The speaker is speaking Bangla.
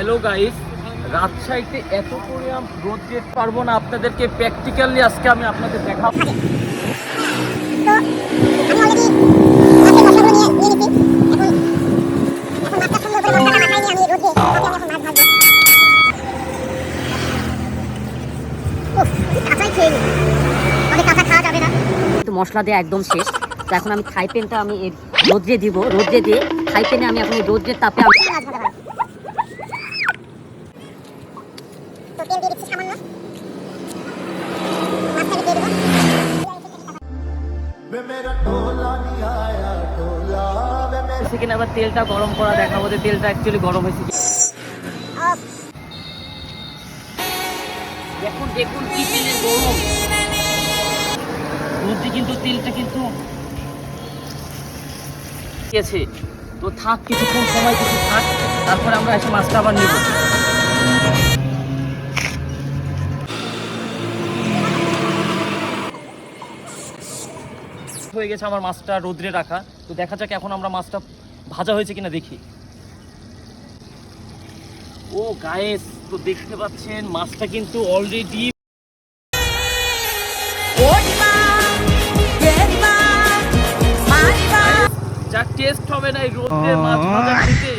হ্যালো গাইস, রাজশাহীতে এত করে রোদ যেতে পারবো না, আপনাদেরকে প্র্যাকটিক্যালি আজকে আমি আপনাদের দেখাবো। মশলা দিয়ে একদম শেষ। তো এখন আমি ফ্রাই প্যানটা আমি রোদ্রে দিব, রোদ্রে দিয়ে ফ্রাই প্যানে আমি এখন রোদ্রের তাপে আমি সেখানে আবার তেলটা গরম করা দেখাবো যে তেলটা অ্যাকচুয়ালি গরম হয়েছে। দেখুন দেখুন কি তেলের গরম রোদ্রে, কিন্তু তেলটা কিন্তু গেছে। তো থাক, কিছুক্ষণ সময় কিছু থাক, তারপরে আমরা এসে মাছটা আবার নিব। হয়ে গেছে আমার মাছটা রোদ্রে রাখা। তো দেখা যাক এখন আমরা মাছটা ভাজা হয়েছে কিনা দেখি। ও গাইস, তো দেখতে পাচ্ছেন মাছটা কিন্তু অলরেডি যা টেস্ট হবে না এই রোদ্রে মাছ ভাজা খেতে।